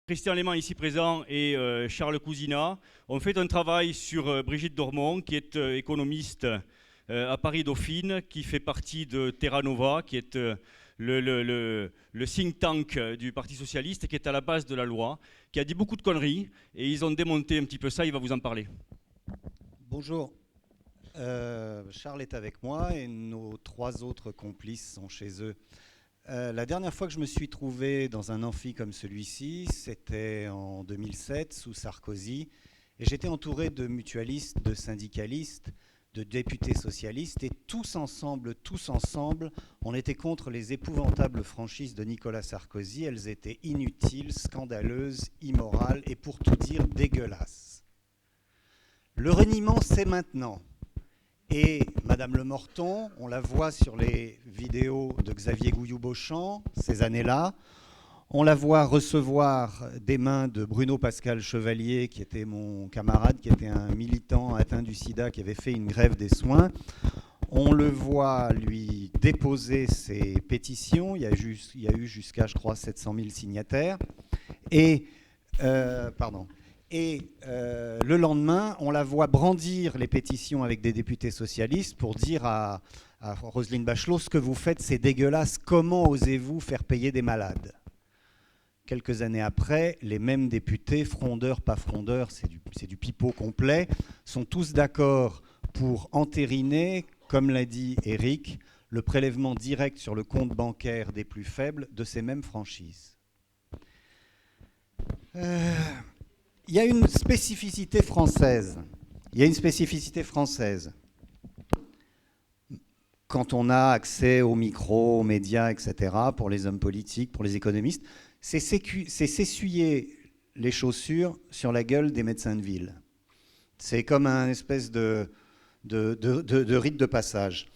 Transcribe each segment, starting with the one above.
Christian Léman ici présent et Charles Cousinat ont fait un travail sur Brigitte Dormont, qui est économiste à Paris-Dauphine, qui fait partie de Terra Nova, qui est le think tank du Parti Socialiste, qui est à la base de la loi, qui a dit beaucoup de conneries, et ils ont démonté un petit peu ça, il va vous en parler. Bonjour, Charles est avec moi et nos 3 autres complices sont chez eux. La dernière fois que je me suis trouvé dans un amphi comme celui-ci, c'était en 2007, sous Sarkozy, et j'étais entouré de mutualistes, de syndicalistes, de députés socialistes, et tous ensemble, on était contre les épouvantables franchises de Nicolas Sarkozy. Elles étaient inutiles, scandaleuses, immorales, et pour tout dire, dégueulasses. Le reniement, c'est maintenant. Et Madame Le Morton, on la voit sur les vidéos de Xavier Gouilloux-Beauchamp, ces années-là. On la voit recevoir des mains de Bruno Pascal Chevalier, qui était mon camarade, qui était un militant atteint du sida, qui avait fait une grève des soins. On le voit lui déposer ses pétitions. Il y a eu jusqu'à, je crois, 700 000 signataires. Et le lendemain, on la voit brandir les pétitions avec des députés socialistes pour dire à Roselyne Bachelot, ce que vous faites, c'est dégueulasse, comment osez-vous faire payer des malades? Quelques années après, les mêmes députés, frondeurs, pas frondeurs, c'est du pipeau complet, sont tous d'accord pour entériner, comme l'a dit Éric, le prélèvement direct sur le compte bancaire des plus faibles de ces mêmes franchises. Il y a une spécificité française. Quand on a accès aux micros, aux médias, etc., pour les hommes politiques, pour les économistes, c'est s'essuyer les chaussures sur la gueule des médecins de ville. C'est comme un espèce de rite de passage.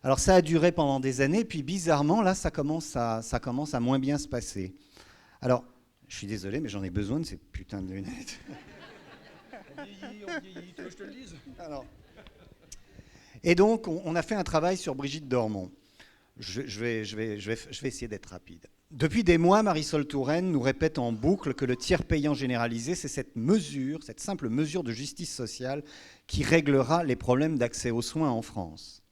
Alors ça a duré pendant des années, puis bizarrement, là, ça commence à moins bien se passer. Alors, je suis désolé, mais j'en ai besoin de ces putains de lunettes. On vieillit, tu veux que je te le dise ? Alors. Et donc, on a fait un travail sur Brigitte Dormont. Je vais essayer d'être rapide. Depuis des mois, Marisol Touraine nous répète en boucle que le tiers payant généralisé, c'est cette simple mesure de justice sociale qui réglera les problèmes d'accès aux soins en France.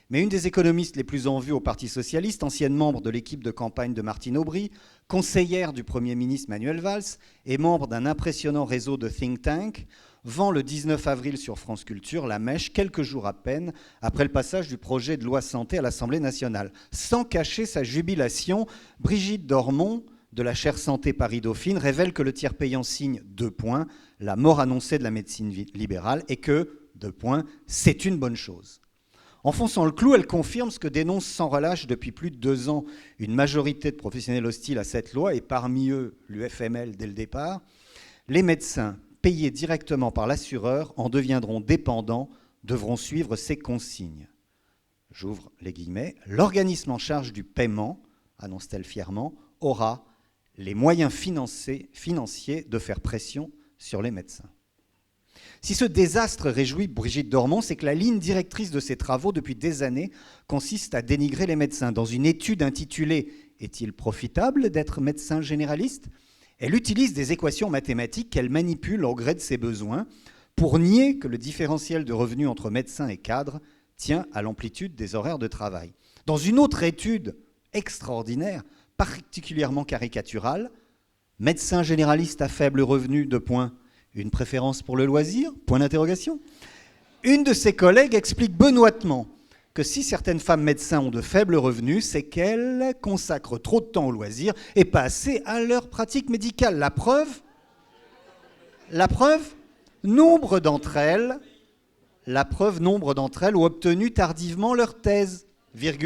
Mais une des économistes les plus en vue au Parti Socialiste, ancienne membre de l'équipe de campagne de Martine Aubry, conseillère du Premier ministre Manuel Valls et membre d'un impressionnant réseau de think tank, vend le 19 avril sur France Culture la mèche, quelques jours à peine après le passage du projet de loi santé à l'Assemblée nationale. Sans cacher sa jubilation, Brigitte Dormont, de la chaire Santé Paris-Dauphine, révèle que le tiers payant signe 2 points, la mort annoncée de la médecine libérale, et que, 2 points, c'est une bonne chose. Enfonçant le clou, elle confirme ce que dénonce sans relâche depuis plus de 2 ans une majorité de professionnels hostiles à cette loi, et parmi eux l'UFML dès le départ. Les médecins payés directement par l'assureur en deviendront dépendants, devront suivre ces consignes. J'ouvre les guillemets. L'organisme en charge du paiement, annonce-t-elle fièrement, aura les moyens financiers de faire pression sur les médecins. Si ce désastre réjouit Brigitte Dormont, c'est que la ligne directrice de ses travaux depuis des années consiste à dénigrer les médecins. Dans une étude intitulée « Est-il profitable d'être médecin généraliste ?», elle utilise des équations mathématiques qu'elle manipule au gré de ses besoins pour nier que le différentiel de revenus entre médecins et cadres tient à l'amplitude des horaires de travail. Dans une autre étude extraordinaire, particulièrement caricaturale, « Médecin généraliste à faible revenu, 2 points. Une préférence pour le loisir ? Point d'interrogation. Une de ses collègues explique benoîtement que si certaines femmes médecins ont de faibles revenus, c'est qu'elles consacrent trop de temps au loisir et pas assez à leur pratique médicale. La preuve, nombre d'entre elles ont obtenu tardivement leur thèse,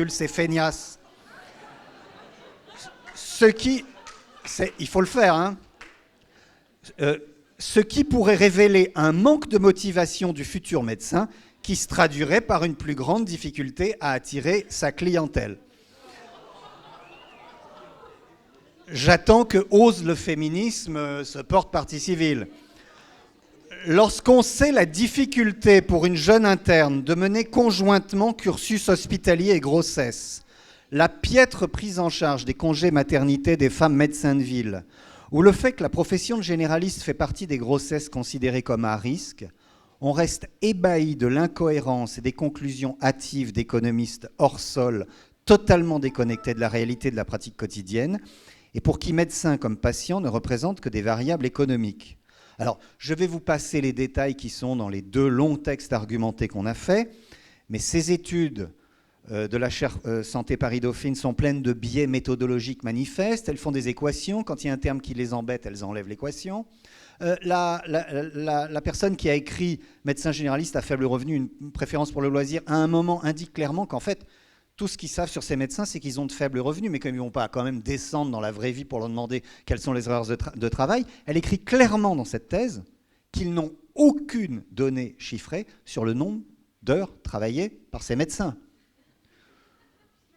c'est feignasse. Il faut le faire, hein. Ce qui pourrait révéler un manque de motivation du futur médecin qui se traduirait par une plus grande difficulté à attirer sa clientèle. J'attends que ose le féminisme se porte partie civile. Lorsqu'on sait la difficulté pour une jeune interne de mener conjointement cursus hospitalier et grossesse, la piètre prise en charge des congés maternité des femmes médecins de ville, ou le fait que la profession de généraliste fait partie des grossesses considérées comme à risque, on reste ébahi de l'incohérence et des conclusions hâtives d'économistes hors sol, totalement déconnectés de la réalité de la pratique quotidienne, et pour qui médecins comme patients ne représentent que des variables économiques. Alors, je vais vous passer les détails qui sont dans les 2 longs textes argumentés qu'on a faits, mais ces études de la chaire Santé Paris-Dauphine sont pleines de biais méthodologiques manifestes. Elles font des équations. Quand il y a un terme qui les embête, elles enlèvent l'équation. La personne qui a écrit « médecin généraliste à faible revenu, une préférence pour le loisir », à un moment indique clairement qu'en fait, tout ce qu'ils savent sur ces médecins, c'est qu'ils ont de faibles revenus, mais comme ils ne vont pas quand même descendre dans la vraie vie pour leur demander quelles sont les erreurs de travail, elle écrit clairement dans cette thèse qu'ils n'ont aucune donnée chiffrée sur le nombre d'heures travaillées par ces médecins.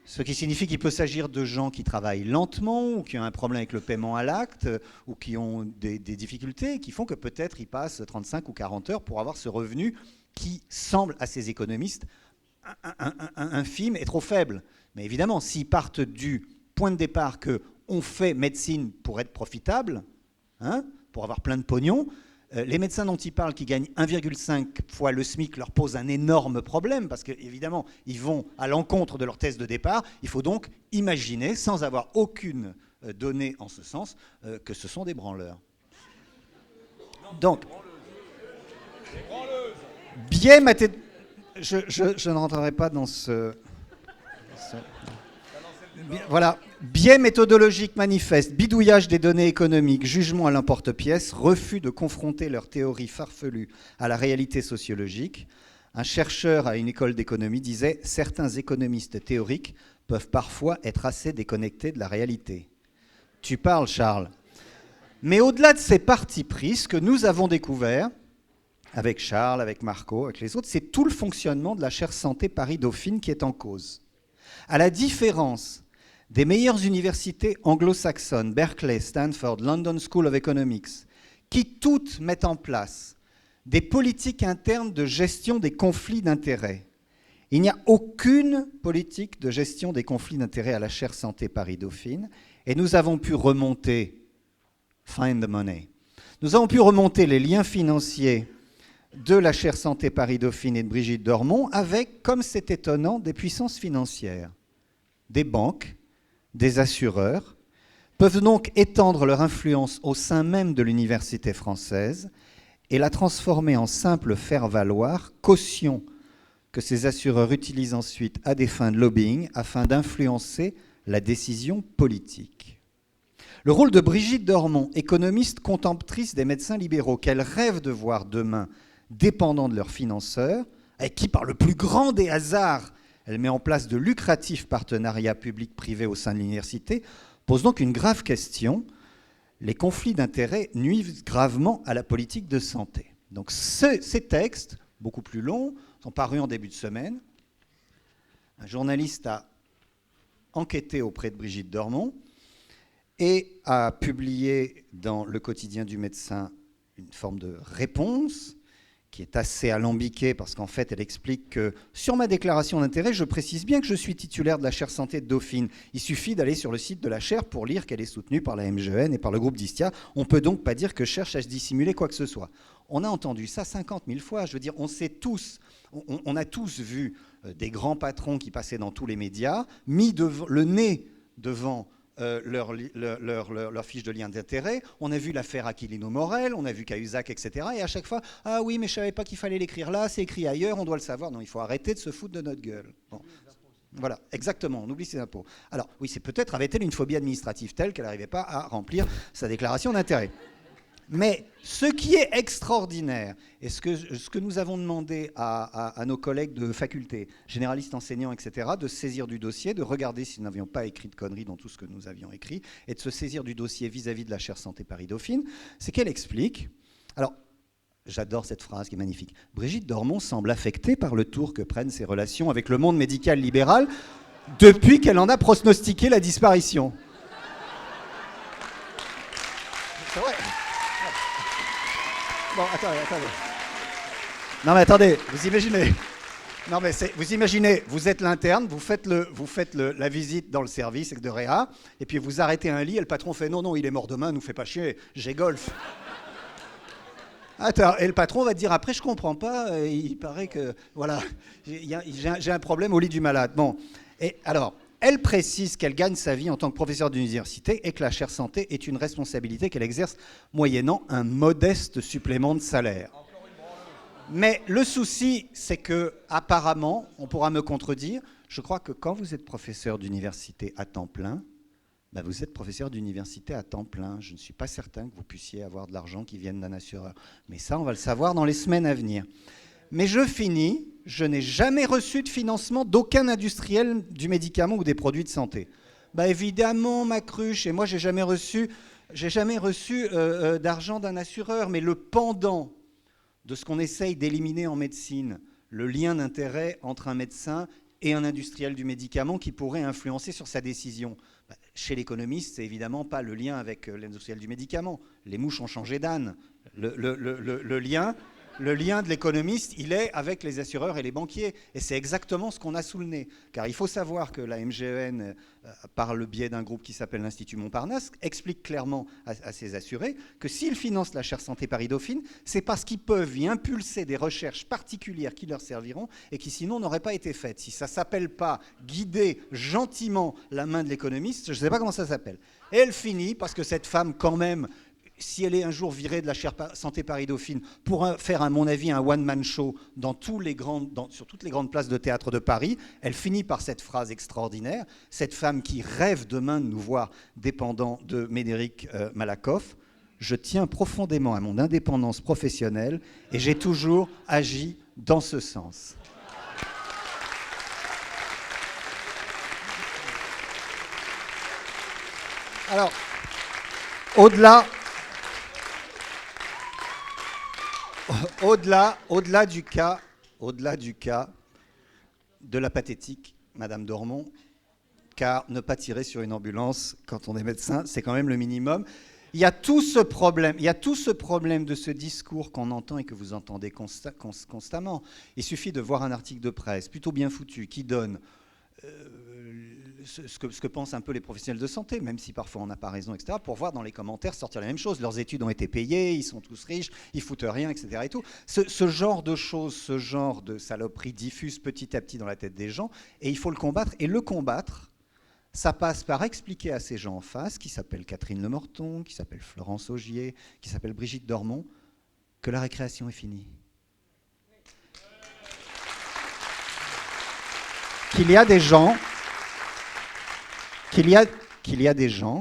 Ce qui signifie qu'il peut s'agir de gens qui travaillent lentement ou qui ont un problème avec le paiement à l'acte ou qui ont des difficultés qui font que peut-être ils passent 35 ou 40 heures pour avoir ce revenu qui semble à ces économistes infime et trop faible. Mais évidemment, s'ils partent du point de départ qu'on fait médecine pour être profitable, pour avoir plein de pognon, les médecins dont ils parlent qui gagnent 1,5 fois le SMIC leur posent un énorme problème parce qu'évidemment, ils vont à l'encontre de leur thèse de départ. Il faut donc imaginer, sans avoir aucune donnée en ce sens, que ce sont des branleurs. Donc, biais mathématique. Je ne rentrerai pas dans ce... Voilà, biais méthodologique manifeste, bidouillage des données économiques, jugement à l'emporte-pièce, refus de confronter leurs théories farfelues à la réalité sociologique. Un chercheur à une école d'économie disait « Certains économistes théoriques peuvent parfois être assez déconnectés de la réalité ». Tu parles, Charles. Mais au-delà de ces partis pris, ce que nous avons découvert, avec Charles, avec Marco, avec les autres, c'est tout le fonctionnement de la chaire Santé Paris-Dauphine qui est en cause. À la différence des meilleures universités anglo-saxonnes, Berkeley, Stanford, London School of Economics, qui toutes mettent en place des politiques internes de gestion des conflits d'intérêts. Il n'y a aucune politique de gestion des conflits d'intérêts à la chaire Santé Paris-Dauphine, et nous avons pu remonter, find the money, nous avons pu remonter les liens financiers de la chaire Santé Paris-Dauphine et de Brigitte Dormont avec, comme c'est étonnant, des puissances financières. Des banques, des assureurs peuvent donc étendre leur influence au sein même de l'université française et la transformer en simple faire-valoir, caution que ces assureurs utilisent ensuite à des fins de lobbying afin d'influencer la décision politique. Le rôle de Brigitte Dormont, économiste contemptrice des médecins libéraux qu'elle rêve de voir demain dépendants de leurs financeurs, avec qui, par le plus grand des hasards, elle met en place de lucratifs partenariats publics-privés au sein de l'université, pose donc une grave question. Les conflits d'intérêts nuisent gravement à la politique de santé. Donc ces textes, beaucoup plus longs, sont parus en début de semaine. Un journaliste a enquêté auprès de Brigitte Dormont et a publié dans le quotidien du médecin une forme de réponse qui est assez alambiquée parce qu'en fait, elle explique que sur ma déclaration d'intérêt, je précise bien que je suis titulaire de la chaire Santé de Dauphine. Il suffit d'aller sur le site de la chaire pour lire qu'elle est soutenue par la MGN et par le groupe d'Istia. On ne peut donc pas dire que je cherche à se dissimuler quoi que ce soit. On a entendu ça 50 000 fois. Je veux dire, on sait tous, on a tous vu des grands patrons qui passaient dans tous les médias, mis le nez devant leur fiche de lien d'intérêt. On a vu l'affaire Aquilino Morel, on a vu Cahuzac, etc. Et à chaque fois, ah oui, mais je ne savais pas qu'il fallait l'écrire là, c'est écrit ailleurs, on doit le savoir. Non, il faut arrêter de se foutre de notre gueule. Bon. Voilà, exactement, on oublie ses impôts. Alors oui, c'est peut-être avait-elle une phobie administrative telle qu'elle n'arrivait pas à remplir sa déclaration d'intérêt. Mais ce qui est extraordinaire, et ce que nous avons demandé à nos collègues de faculté, généralistes, enseignants, etc., de se saisir du dossier, de regarder si nous n'avions pas écrit de conneries dans tout ce que nous avions écrit, et de se saisir du dossier vis-à-vis de la chaire Santé Paris-Dauphine, c'est qu'elle explique... Alors, j'adore cette phrase qui est magnifique. Brigitte Dormont semble affectée par le tour que prennent ses relations avec le monde médical libéral depuis qu'elle en a pronostiqué la disparition. C'est vrai. Bon, attendez. Non mais attendez, vous imaginez. Non, mais vous imaginez, vous êtes l'interne, vous faites la visite dans le service de réa, et puis vous arrêtez un lit, et le patron fait non, il est mort demain, nous fait pas chier, j'ai golf. Attends, et le patron va te dire après, je comprends pas, il paraît que, voilà, j'ai un problème au lit du malade. Bon, et alors, elle précise qu'elle gagne sa vie en tant que professeure d'université et que la chaire santé est une responsabilité qu'elle exerce moyennant un modeste supplément de salaire. Mais le souci, c'est que, apparemment, on pourra me contredire, je crois que quand vous êtes professeur d'université à temps plein, ben vous êtes professeur d'université à temps plein. Je ne suis pas certain que vous puissiez avoir de l'argent qui vienne d'un assureur. Mais ça, on va le savoir dans les semaines à venir. Mais je finis, je n'ai jamais reçu de financement d'aucun industriel du médicament ou des produits de santé. Ben évidemment, ma cruche, et moi, j'ai jamais reçu d'argent d'un assureur. Mais le pendant de ce qu'on essaye d'éliminer en médecine, le lien d'intérêt entre un médecin et un industriel du médicament qui pourrait influencer sur sa décision. Chez l'économiste, c'est évidemment pas le lien avec l'industriel du médicament. Les mouches ont changé d'âne. Le lien de l'économiste, il est avec les assureurs et les banquiers. Et c'est exactement ce qu'on a sous le nez. Car il faut savoir que la MGEN, par le biais d'un groupe qui s'appelle l'Institut Montparnasse, explique clairement à ses assurés que s'ils financent la chaire santé Paris-Dauphine, c'est parce qu'ils peuvent y impulser des recherches particulières qui leur serviront et qui sinon n'auraient pas été faites. Si ça ne s'appelle pas guider gentiment la main de l'économiste, je ne sais pas comment ça s'appelle. Et elle finit, parce que cette femme quand même, si elle est un jour virée de la chaire santé Paris-Dauphine pour faire, à mon avis, un one-man show sur toutes les grandes places de théâtre de Paris, elle finit par cette phrase extraordinaire, cette femme qui rêve demain de nous voir dépendants de Médéric Malakoff. Je tiens profondément à mon indépendance professionnelle et j'ai toujours agi dans ce sens. Alors, au-delà du cas de la pathétique Madame Dormont, car ne pas tirer sur une ambulance quand on est médecin, c'est quand même le minimum. Il y a tout ce problème de ce discours qu'on entend et que vous entendez constamment. Il suffit de voir un article de presse plutôt bien foutu qui donne ce que pensent un peu les professionnels de santé, même si parfois on n'a pas raison, etc., pour voir dans les commentaires sortir la même chose. Leurs études ont été payées, ils sont tous riches, ils foutent rien, etc. Et tout. Ce genre de choses, ce genre de saloperies diffuse petit à petit dans la tête des gens, et il faut le combattre. Et le combattre, ça passe par expliquer à ces gens en face, qui s'appellent Catherine Lemorton, qui s'appellent Florence Augier, qui s'appellent Brigitte Dormont, que la récréation est finie. Qu'il y a des gens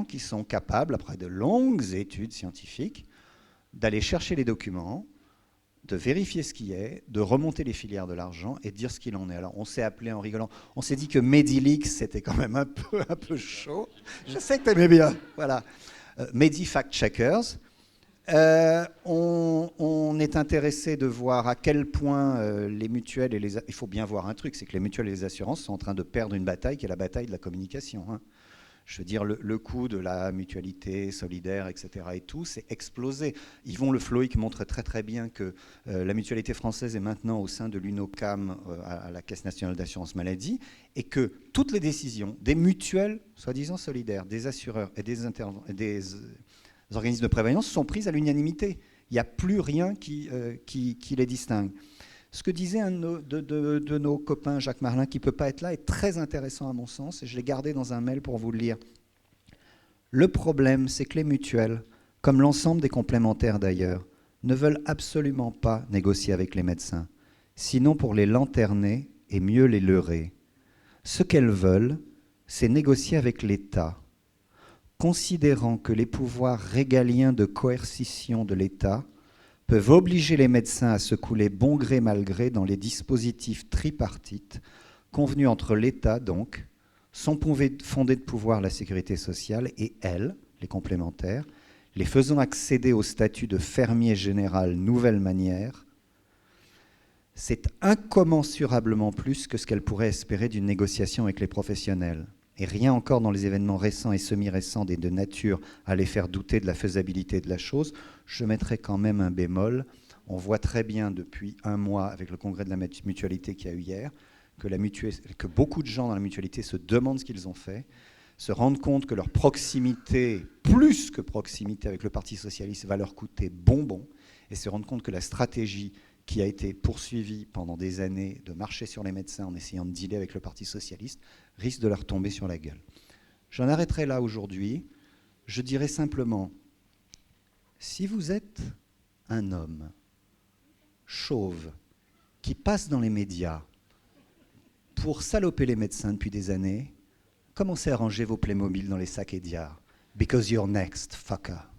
qui sont capables, après de longues études scientifiques, d'aller chercher les documents, de vérifier ce qui est, de remonter les filières de l'argent et de dire ce qu'il en est. Alors, on s'est appelé en rigolant. On s'est dit que Medilix, c'était quand même un peu chaud. Je sais que tu aimais bien. Voilà. Medifact Checkers. On est intéressé de voir à quel point les mutuelles et il faut bien voir un truc, c'est que les mutuelles et les assurances sont en train de perdre une bataille qui est la bataille de la communication. Hein. Je veux dire, le coût de la mutualité solidaire, etc. et tout, c'est explosé. Yvon Le Floïc montre très très bien que la mutualité française est maintenant au sein de l'UNOCAM, à la Caisse nationale d'assurance maladie, et que toutes les décisions des mutuelles, soi-disant solidaires, des assureurs et des organismes de prévoyance sont prises à l'unanimité. Il n'y a plus rien qui les distingue. Ce que disait un de nos copains, Jacques Marlin, qui ne peut pas être là, est très intéressant à mon sens, et je l'ai gardé dans un mail pour vous le lire. Le problème, c'est que les mutuelles, comme l'ensemble des complémentaires d'ailleurs, ne veulent absolument pas négocier avec les médecins, sinon pour les lanterner et mieux les leurrer. Ce qu'elles veulent, c'est négocier avec l'État, considérant que les pouvoirs régaliens de coercition de l'État peuvent obliger les médecins à se couler bon gré mal gré dans les dispositifs tripartites convenus entre l'État, donc, son fondé de pouvoir, la sécurité sociale, et elles, les complémentaires, les faisant accéder au statut de fermier général nouvelle manière. C'est incommensurablement plus que ce qu'elle pourrait espérer d'une négociation avec les professionnels. Et rien encore dans les événements récents et semi-récents et de nature à les faire douter de la faisabilité de la chose, je mettrai quand même un bémol. On voit très bien depuis un mois, avec le congrès de la mutualité qu'il y a eu hier, que beaucoup de gens dans la mutualité se demandent ce qu'ils ont fait, se rendent compte que leur proximité, plus que proximité avec le Parti socialiste, va leur coûter bonbon, et se rendent compte que la stratégie qui a été poursuivie pendant des années de marcher sur les médecins en essayant de dealer avec le Parti socialiste risque de leur tomber sur la gueule. J'en arrêterai là aujourd'hui. Je dirais simplement, si vous êtes un homme chauve qui passe dans les médias pour saloper les médecins depuis des années, commencez à ranger vos Playmobil dans les sacs Ediard. Because you're next, fucker.